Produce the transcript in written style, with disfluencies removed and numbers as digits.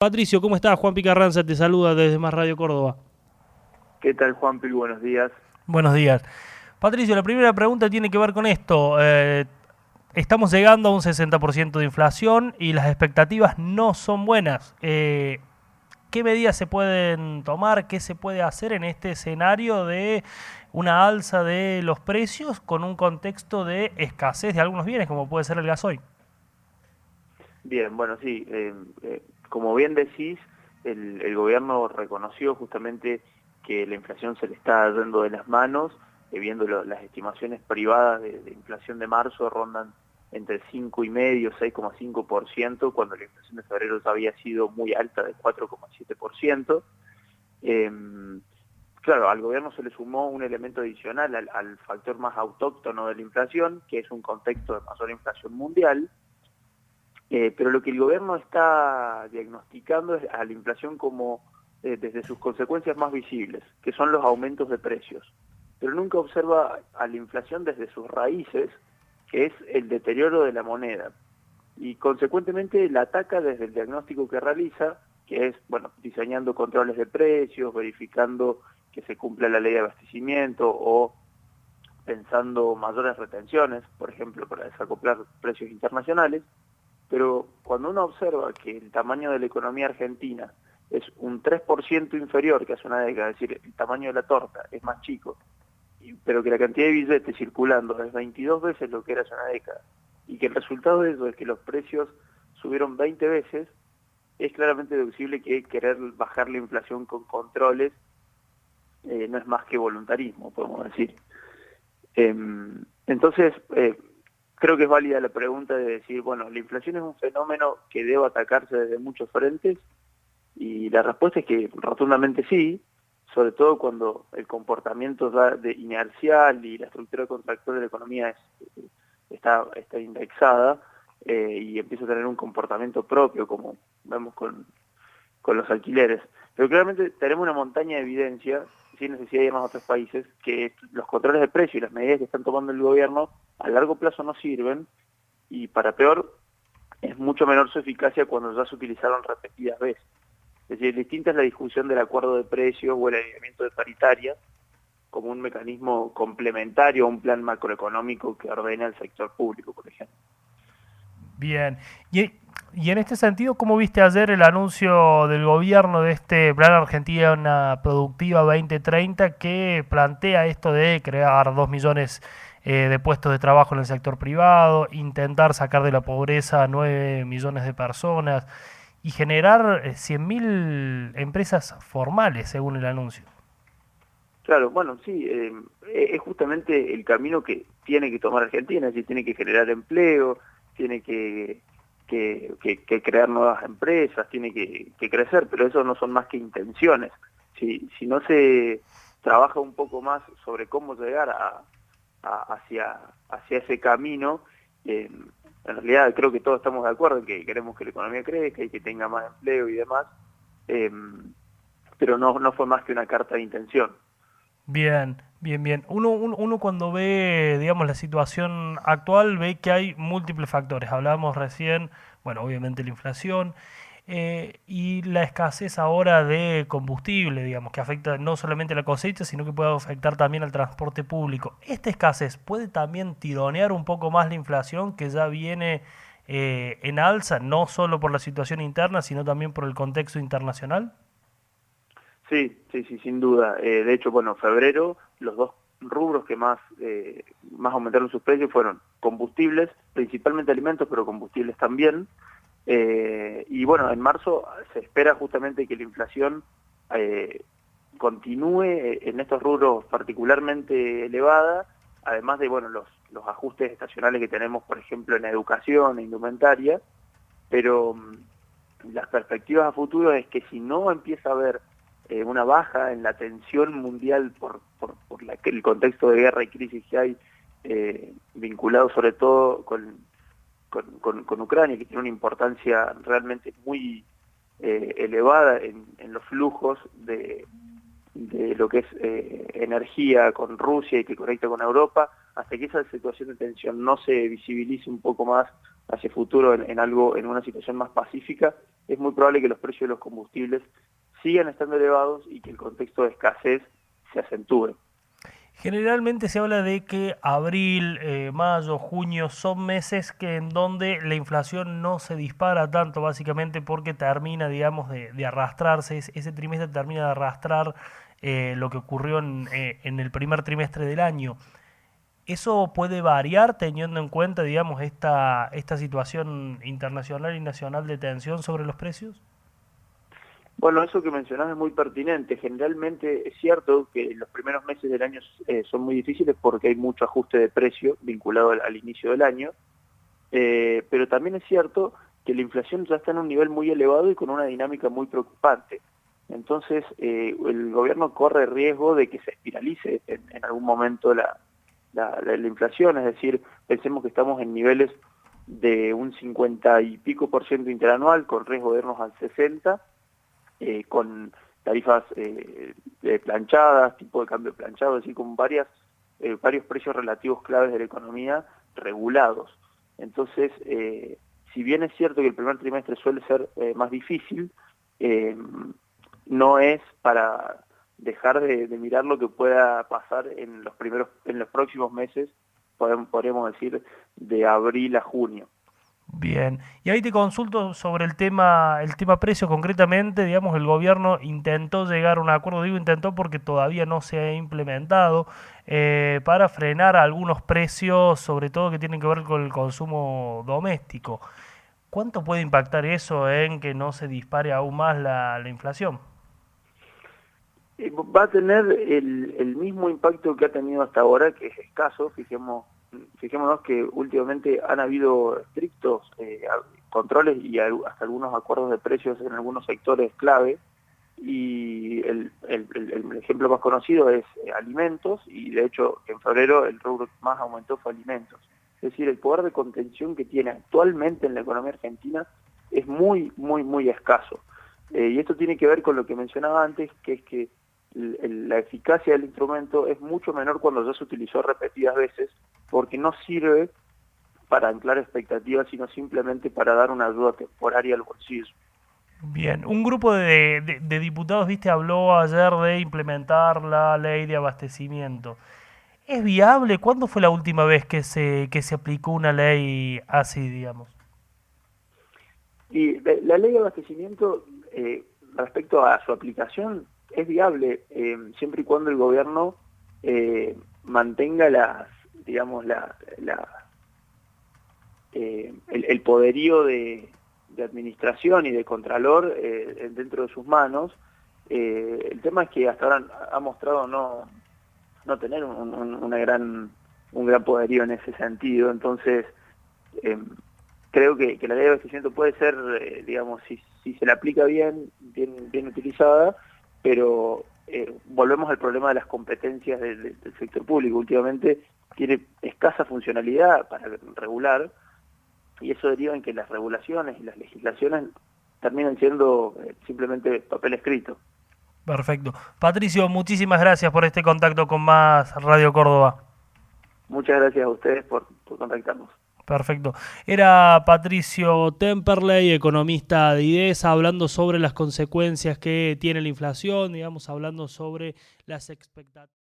Patricio, ¿cómo estás? Juan Picarranza te saluda desde Más Radio Córdoba. ¿Qué tal, Juanpi? Buenos días. Buenos días. Patricio, la primera pregunta tiene que ver con esto. Estamos llegando a un 60% de inflación y las expectativas no son buenas. ¿Qué medidas se pueden tomar? ¿Qué se puede hacer en este escenario de una alza de los precios con un contexto de escasez de algunos bienes, como puede ser el gasoil? Bien, bueno, sí, como bien decís, el gobierno reconoció justamente que la inflación se le está yendo de las manos, viendo las estimaciones privadas de inflación de marzo rondan entre el 5,5 y 6,5%, cuando la inflación de febrero ya había sido muy alta, de 4,7%. Eh, claro, al gobierno se le sumó un elemento adicional al factor más autóctono de la inflación, que es un contexto de mayor inflación mundial. Pero lo que el gobierno está diagnosticando es a la inflación como desde sus consecuencias más visibles, que son los aumentos de precios. Pero nunca observa a la inflación desde sus raíces, que es el deterioro de la moneda. Y consecuentemente la ataca desde el diagnóstico que realiza, que es, bueno, diseñando controles de precios, verificando que se cumpla la ley de abastecimiento o pensando mayores retenciones, por ejemplo, para desacoplar precios internacionales. Pero cuando uno observa que el tamaño de la economía argentina es un 3% inferior que hace una década, es decir, el tamaño de la torta es más chico, pero que la cantidad de billetes circulando es 22 veces lo que era hace una década, y que el resultado de eso es que los precios subieron 20 veces, es claramente deducible que querer bajar la inflación con controles no es más que voluntarismo, podemos decir. Entonces, creo que es válida la pregunta de decir, bueno, la inflación es un fenómeno que debe atacarse desde muchos frentes, y la respuesta es que rotundamente sí, sobre todo cuando el comportamiento de inercial y la estructura contractual de la economía está indexada y empieza a tener un comportamiento propio, como vemos con los alquileres. Pero claramente tenemos una montaña de evidencia, sin necesidad de ir a otros países, que los controles de precio y las medidas que están tomando el gobierno a largo plazo no sirven, y para peor, es mucho menor su eficacia cuando ya se utilizaron repetidas veces. Es decir, distinta es la discusión del acuerdo de precios o el alineamiento de paritarias como un mecanismo complementario a un plan macroeconómico que ordena el sector público, por ejemplo. Bien. Y en este sentido, ¿cómo viste ayer el anuncio del gobierno de este Plan Argentina Productiva 2030 que plantea esto de crear 2 millones de puestos de trabajo en el sector privado, intentar sacar de la pobreza a 9 millones de personas y generar 100.000 empresas formales, según el anuncio? Claro, bueno, sí, es justamente el camino que tiene que tomar Argentina, es decir, tiene que generar empleo, tiene que crear nuevas empresas, tiene que crecer, pero eso no son más que intenciones. Si no se trabaja un poco más sobre cómo llegar hacia ese camino, en realidad creo que todos estamos de acuerdo en que queremos que la economía crezca y que tenga más empleo y demás, eh, pero no fue más que una carta de intención. Bien, bien, bien. Uno cuando ve, digamos, la situación actual, ve que hay múltiples factores. Hablábamos recién, bueno, obviamente la inflación y la escasez ahora de combustible, digamos, que afecta no solamente a la cosecha, sino que puede afectar también al transporte público. ¿Esta escasez puede también tironear un poco más la inflación que ya viene en alza, no solo por la situación interna, sino también por el contexto internacional? Sí, sí, sí, sin duda. De hecho, bueno, febrero, los dos rubros que más aumentaron sus precios fueron combustibles, principalmente alimentos, pero combustibles también. Y bueno, en marzo se espera justamente que la inflación eh, continúe en estos rubros particularmente elevada, además de, bueno, los ajustes estacionales que tenemos, por ejemplo, en educación e indumentaria, pero las perspectivas a futuro es que si no empieza a haber una baja en la tensión mundial por el contexto de guerra y crisis que hay, vinculado sobre todo con Ucrania, que tiene una importancia realmente muy elevada en los flujos de lo que es energía con Rusia y que conecta con Europa, hasta que esa situación de tensión no se visibilice un poco más hacia el futuro en una situación más pacífica, es muy probable que los precios de los combustibles sigan estando elevados y que el contexto de escasez se acentúe. Generalmente se habla de que abril, mayo, junio son meses que en donde la inflación no se dispara tanto, básicamente porque termina, digamos, de arrastrarse, ese trimestre termina de arrastrar lo que ocurrió en el primer trimestre del año. ¿Eso puede variar teniendo en cuenta, digamos, esta situación internacional y nacional de tensión sobre los precios? Bueno, eso que mencionás es muy pertinente. Generalmente es cierto que los primeros meses del año son muy difíciles porque hay mucho ajuste de precio vinculado al inicio del año, pero también es cierto que la inflación ya está en un nivel muy elevado y con una dinámica muy preocupante. Entonces, el gobierno corre riesgo de que se espiralice en algún momento la inflación, es decir, pensemos que estamos en niveles de un 50 y pico por ciento interanual, con riesgo de irnos al 60%, con tarifas planchadas, tipo de cambio planchado, es decir, con varios precios relativos claves de la economía regulados. Entonces, si bien es cierto que el primer trimestre suele ser más difícil, no es para dejar de mirar lo que pueda pasar en los próximos meses, podríamos decir, de abril a junio. Bien, y ahí te consulto sobre el tema precio concretamente, digamos, el gobierno intentó llegar a un acuerdo, digo intentó porque todavía no se ha implementado, para frenar algunos precios, sobre todo que tienen que ver con el consumo doméstico. ¿Cuánto puede impactar eso en que no se dispare aún más la inflación? Va a tener el mismo impacto que ha tenido hasta ahora, que es escaso. Fijémonos que últimamente han habido estrictos controles y hasta algunos acuerdos de precios en algunos sectores clave, y el ejemplo más conocido es alimentos, y de hecho en febrero el rubro que más aumentó fue alimentos. Es decir, el poder de contención que tiene actualmente en la economía argentina es muy, muy, muy escaso. Y esto tiene que ver con lo que mencionaba antes, que es que la eficacia del instrumento es mucho menor cuando ya se utilizó repetidas veces, porque no sirve para anclar expectativas, sino simplemente para dar una ayuda temporaria al bolsillo. Bien, un grupo de diputados, viste, habló ayer de implementar la ley de abastecimiento. ¿Es viable? ¿Cuándo fue la última vez que se aplicó una ley así, digamos? Y la ley de abastecimiento, respecto a su aplicación, es viable siempre y cuando el gobierno mantenga digamos, el poderío de administración y de contralor dentro de sus manos. El tema es que hasta ahora ha mostrado no tener un gran poderío en ese sentido. Entonces, creo que la ley de abastecimiento puede ser, digamos, si se la aplica bien utilizada, pero volvemos al problema de las competencias del sector público. Últimamente tiene escasa funcionalidad para regular, y eso deriva en que las regulaciones y las legislaciones terminan siendo simplemente papel escrito. Perfecto. Patricio, muchísimas gracias por este contacto con Más Radio Córdoba. Muchas gracias a ustedes por contactarnos. Perfecto. Era Patricio Temperley, economista de IDESA, hablando sobre las consecuencias que tiene la inflación, digamos, hablando sobre las expectativas.